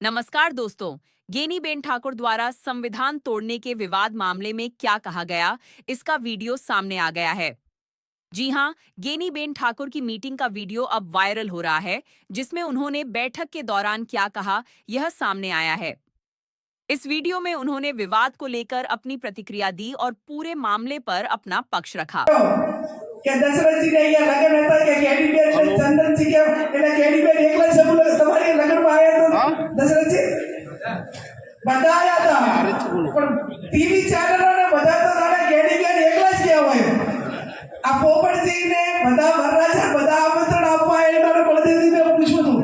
नमस्कार दोस्तों। गेनीबेन ठाकुर द्वारा संविधान तोड़ने के विवाद मामले में क्या कहा गया, इसका वीडियो सामने आ गया है। जी हां, गेनीबेन ठाकुर की मीटिंग का वीडियो अब वायरल हो रहा है, जिसमें उन्होंने बैठक के दौरान क्या कहा, यह सामने आया है। इस वीडियो में उन्होंने विवाद को लेकर अपनी प्रतिक्रिया दी और पूरे मामले पर अपना पक्ष रखा। કે દશરથજી ને અહીંયા લગન હતા કે કેડીબેન ચંદનજી કે એટલે કેડીબેન એકલા જ સબુલ તમારી લગનમાં આવ્યા તો દશરથજી બધા આવ્યા હતા પણ ટીવી ચેનલો ને બધા તો જાણે કેડીબેન એકલા જ ગયા હોય આ પોપટજી ને બધા વરરાજા બધા આમંત્રણ આપવા એટલે બળદેવજીને પૂછ્યું હતું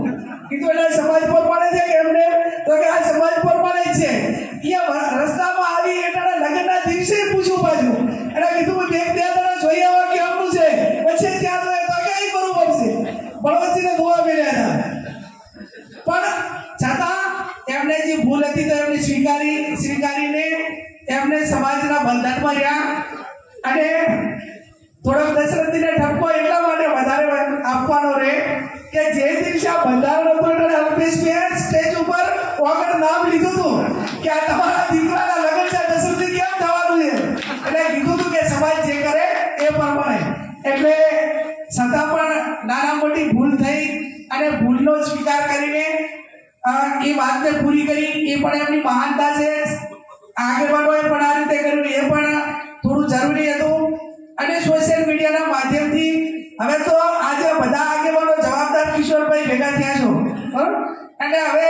કીધું એટલે સમાજ પર પડે છે કે એમને તો કે આ સમાજ પર પડે છે અહીંયા રસ્તામાં આવી એટલે લગનના દિવસે પૂછ્યું પાછું એટલે કીધું બે દાડા જોઈ આવા કે આમનું છે પછી ત્યાં તો કઈ કરવું પડશે બળવંતજીને દુઆ મળ્યા હતા પણ છતાં એમને જે ભૂલ હતી તો એમને સ્વીકારીને એમને સમાજના બંધનમાં રહ્યા અને થોડોક દશરથજીને ઠપકો એટલા માટે વધારે આપવાનો રહે કે જે દિવસે આ બંધારણ હતું એટલે અલ્પેશભાઈ સ્ટેજ ઉપર વગર નામ લીધું હતું કે આ તમારા દીકરાના લગ્ન છે દશરથજી કેમ થવાનું છે એટલે કીધું હતું કે સમાજ જે કરે એ પ્રમાણે એટલે છતાં પણ નાના મોટી ભૂલ થઈ અને ભૂલનો સ્વીકાર કરીને એ વાતને પૂરી કરી એ પણ એમની મહાનતા છે આગેવાનોએ પણ આ રીતે કર્યું એ પણ થોડું જરૂરી હતું અને સોશિયલ મીડિયાના માધ્યમથી હવે તો આજે બધા આગેવાનો જવાબદાર કિશોરભાઈ ભેગા થયા છો બરાબર એટલે હવે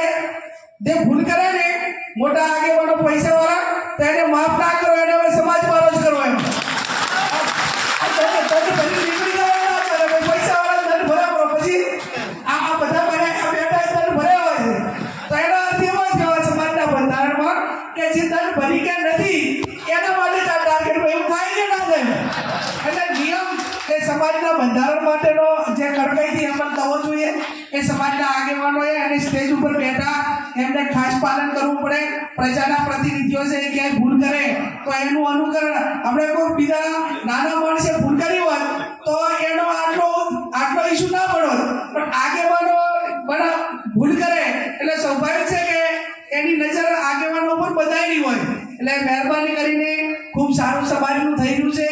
જે ભૂલ કરે ને મોટા આગેવાનો પૈસાવાળા તો એને માફ ના કરો એને હવે સમાજ વાળો જ કરો એમ પૈસાવાળા દંડ ભરાવો પછી આ બધા બેઠા દંડ ભરાવા છે તો એનો અર્થ એવો જ કહેવાય સમાજના બંધારણમાં કે જે દંડ ભરી કે નથી એના માટે જ આ ટાર્ગેટ એવું થાય કે ના થાય એટલે નિયમ એ સમાજના બંધારણ માટેનો જે કડકાઈથી અમલ થવો જોઈએ એ સમાજના આગેવાનોએ અને સ્ટેજ ઉપર બેઠા એમને ખાસ પાલન કરવું પડે પ્રજાના પ્રતિનિધિઓ છે એ ક્યાંય ભૂલ કરે તો એનું અનુકરણ આપણે કોઈ બીજા નાના માણસે ભૂલ કરી હોય તો એનો આટલો ઇસ્યુ ના પડો પણ આગેવાનો ભૂલ કરે એટલે સ્વાભાવિક છે કે એની નજર આગેવાનો પર બધાયની હોય એટલે મહેરબાની કરીને ખૂબ સારું સમાજનું થઈ રહ્યું છે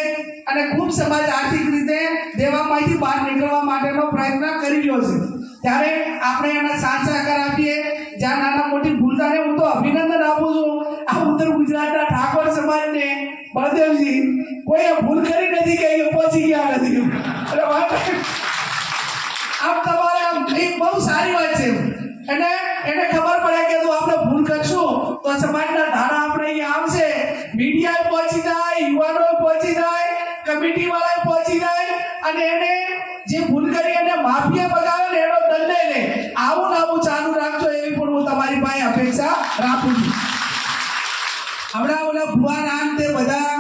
અને ખૂબ સમાજ આર્થિક રીતે દેવામાંથી બહાર નીકળવા માટેનો પ્રયત્ન કરી રહ્યો છે ત્યારે આપણે એના સાથ સહકાર આપીએ જ્યાં નાના મોટી ભૂલ થાય હું તો અભિનંદન આપું છું આ ઉત્તર ગુજરાતના ઠાકોર સમાજને બળદેવજી કોઈ ભૂલ કરી નથી કે એ પહોંચી ગયા નથી એટલે વાત આમ તમારે આમ બહુ સારી વાત છે અને એને ખબર પડે કે જો આપણે ભૂલ કરશું તો સમાજના ધારા આપણે અહીંયા આવશે મીડિયા પહોંચી જાય યુવાનો પહોંચી જાય કમિટી વાળા પહોંચી જાય અને એને જે ભૂલ કરી એને માફીએ બગાવે ને એનો દંડ લે આવું નાવું ચાલુ રાખજો એવી પણ હું તમારી પાસે અપેક્ષા રાખું છું હમણાં ઓલા ભુવા નામ તે બધા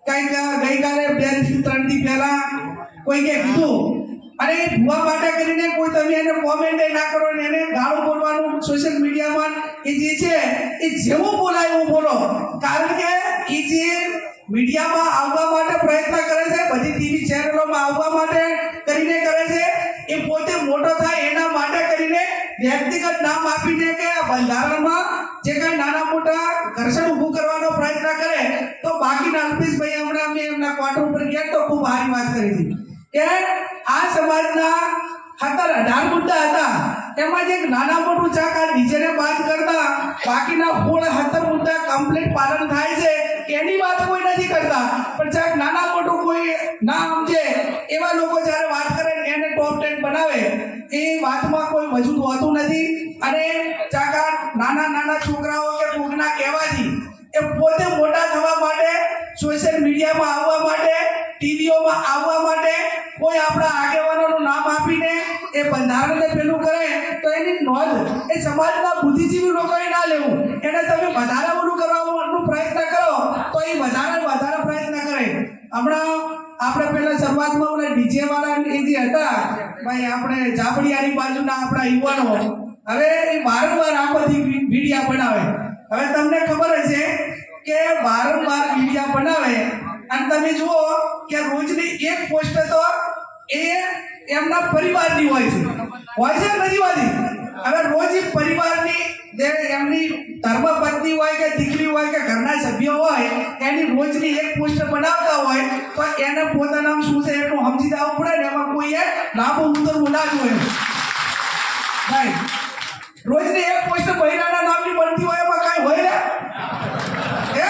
કંઈક ગઈકાલે 2 થી 3 દી પહેલા કોઈએ કીધું અને ભુવા માટે કરીને કોઈ તમે એને કોમેન્ટ ના કરો ને એને ગાળો બોલવાનું સોશિયલ મીડિયામાં એ જે છે એ જેવું બોલાય એવું બોલો કારણ કે એ જે મીડિયામાં આવવા માટે પ્રયત્ન કરે છે બધી ટીવી ચેનલોમાં આવવા માટે કરીને કરે છે એ પોતે મોટો થાય એના માટે કરીને વ્યક્તિગત નામ આપીને કે આ બંધારણમાં જે કંઈ નાના મોટા ઘર્ષણ ઊભું કરવાનો પ્રયત્ન કરે તો બાકીના અલ્પેશભાઈ હમણાં મેં એમના ક્વાર્ટર ઉપર ગયા તો ખૂબ સારી વાત કરી હતી કે આ સમાજના 17-18 મુદ્દા હતા એમાં જે નાના મોટું ચાક આ ડીજેને બાદ કરતા બાકીના 17 મુદ્દા કમ્પ્લીટ પાલન થાય છે એની વાત કોઈ નથી કરતા પણ ચાક નાના મોટું કોઈ ના સમજે એવા લોકો જ્યારે વાત કરે એને ટોપ 10 બનાવે એ વાતમાં કોઈ મજબૂત હોતું નથી અને ચાક નાના છોકરાઓ કે કોકના કહેવાથી એ પોતે મોટા થવા માટે સોશિયલ મીડિયામાં આવવા માટે ટીવીઓમાં આવવા માટે કોઈ આપણા આગેવાનોનું નામ આપીને એ બંધારણને પેલું કરે તો એની નોંધ એ સમાજના બુદ્ધિજીવી લોકોએ ના લેવું એને તમે વધારે ઓલું કરવાનો પ્રયત્ન કરો તો એ વધારે પ્રયત્ન કરે હમણાં આપણે પહેલા શરૂઆતમાં ઓલા ડીજે વાળા એ જે હતા ભાઈ આપણે જાબડિયાની બાજુના આપણા યુવાનો હવે એ વારંવાર આખોથી વિડીયા બનાવે હવે તમને ખબર હશે કે વારંવાર વિડીયા બનાવે અને તમે જુઓ કે રોજની એક પોસ્ટ તો એ એમના પરિવારની હોય છે નથી હોતી હવે રોજ ઈ પરિવારની જે એમની ધર્મપત્ની હોય કે દીકરી હોય કે ઘરના સભ્યો હોય એની રોજની એક પોસ્ટ બનાવતા હોય તો એને પોતાનું નામ શું છે એટલું સમજી જવું પડે ને એમાં કોઈએ લાંબુ ઉતરવું ના જોઈએ ભાઈ રોજની એક પોસ્ટ બૈરાના નામની બનતી હોય એમાં કાંઈ હોય ને હે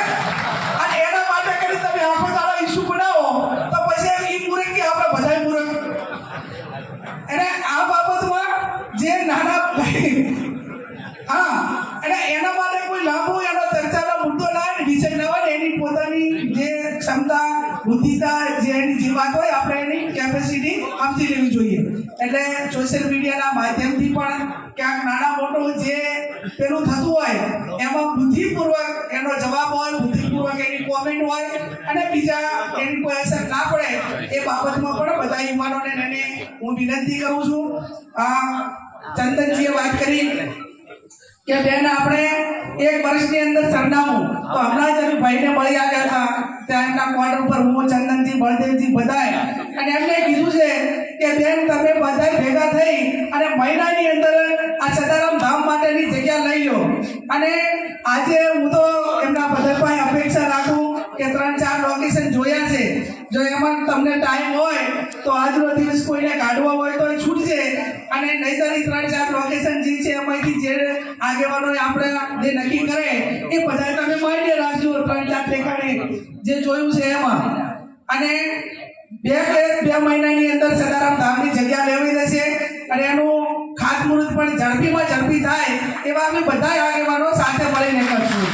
અને એના માટે કરી તમે આખો દાડો ઇસ્યુ બનાવો તો પછી ઈ મૂર્ખ કે આપણે બધાય મૂર્ખ અને આ બાબતમાં જે નાના ભાઈ હા અને એના માટે કોઈ લાંબુ એનો ચર્ચાનો મુદ્દો ના હોય ને વિષય ના હોય ને એની પોતાની જે ક્ષમતા બુદ્ધિતા જે એની જે વાત હોય આપણે એની કેપેસિટી સમજી લેવી જોઈએ એટલે સોશિયલ મીડિયાના માધ્યમથી પણ ક્યાંક નાના મોટું જે પેલું થતું હોય એમાં બુદ્ધિપૂર્વક એનો જવાબ હોય બુદ્ધિપૂર્વક એની કોમેન્ટ હોય અને બીજા એની કોઈ અસર ના પડે એ બાબતમાં પણ બધા યુવાનોને એને હું વિનંતી કરું છું ચંદનજીએ વાત કરી કે બેન આપણે 1 વર્ષની અંદર સરનામું તો હમણાં જ અમે ભાઈને મળી આવ્યા હતા ત્યાંના કોર્નર ઉપર હું ચંદનજી બળદેવજી બધાય અને એમને કીધું છે કે બેન તમે બધાય ભેગા થઈ અને મહિનાની અંદર આ સદારામ ધામ માટેની જગ્યા લઈ લો અને આજે હું તો એમના બધા પાસે અપેક્ષા રાખું કે 3-4 લોકેશન જોયા છે જો એમાં તમને ટાઈમ હોય તો આજનો દિવસ કોઈને કાઢવા હોય તો છૂટશે અને નહીંતર 3-4 લોકેશન જે છે એમાંથી જે આગેવાનો આપણે જે નક્કી કરે એ બધા તમે માન્ય રાખજો 3-4 ઠેકાણે જે જોયું છે એમાં અને બે મહિનાની અંદર સદારામ ધામની જગ્યા લેવી દેશે અને એનું ખાતમુહૂર્ત પણ ઝડપી થાય એવા અમે બધા આગેવાનો સાથે મળીને કરશું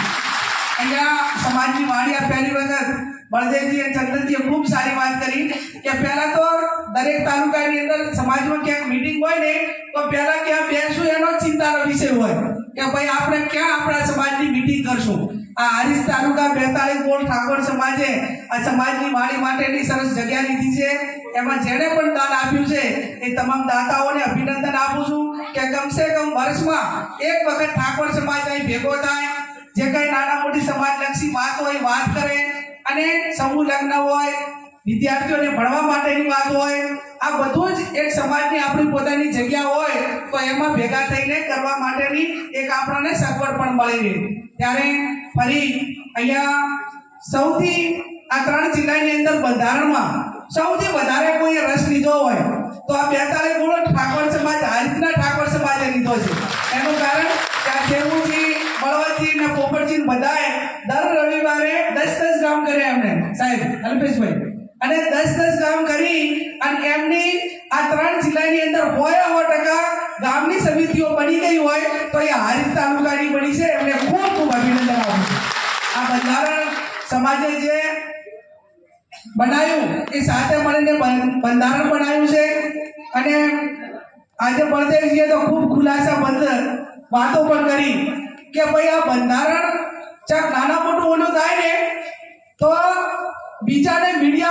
અહીંયા સમાજની વાડિયા પહેલી વખત બળદેવજી અને ચંદનજીએ ખૂબ સારી વાત કરી કે પહેલા તો દરેક તાલુકાની અંદર સમાજમાં ક્યાંક મીટિંગ હોય ને તો પહેલા ક્યાં બેસું એનો ચિંતાનો વિષય હોય કે ભાઈ આપણે ક્યાં આપણા સમાજની મીટિંગ કરશું આ હારીજ તાલુકા 42 ગોળ ઠાકોર સમાજે આ સમાજની વાડી માટેની સરસ જગ્યા લીધી છે એમાં જેણે પણ દાન આપ્યું છે એ તમામ દાતાઓને અભિનંદન આપું છું કે કમસે કમ વર્ષમાં એક વખત ઠાકોર સમાજ અહીં ભેગો થાય જે કઈ નાના મોટી સમાજલક્ષી વાત હોય વાત કરે અને સમૂહ લગ્ન હોય વિદ્યાર્થીઓને ભણવા માટેની વાત હોય આ બધું જ એક સમાજની આપણી પોતાની જગ્યા હોય તો એમાં ભેગા થઈને કરવા માટેની એક આપણને સગવડ પણ મળી રહે ત્યારે ફરી અહીંયા સૌથી આ 3 જિલ્લાની અંદર બંધારણમાં સૌથી વધારે કોઈ રસ લીધો હોય તો આ 42 ગોળ ઠાકોર સમાજ હારીજના ઠાકોર સમાજે લીધો છે એનું કારણ કે આ દેવુજી બળવંતજી ને પોપટજી બધાએ દર રવિવારે 10-10 ગામ કર્યા એમને સાહેબ અલ્પેશભાઈ અને 10-10 ગામ કરી અને એમની આ 3 જિલ્લાની અંદર 100% ગામની સમિતિઓ બની ગઈ હોય તો એ હારીજ તાલુકાની બની છે એમને ખૂબ ખૂબ અભિનંદન આપું છું આ બંધારણ સમાજે જે બનાવ્યું એ સાથે મળીને બંધારણ બનાવ્યું છે અને આજે બળદેવજીએ તો ખૂબ ખુલાસાબંધ વાતો પણ કરી કે ભાઈ આ બંધારણ ચાક નાના મોટું ઓલું થાય ને તો બીજાને મીડિયા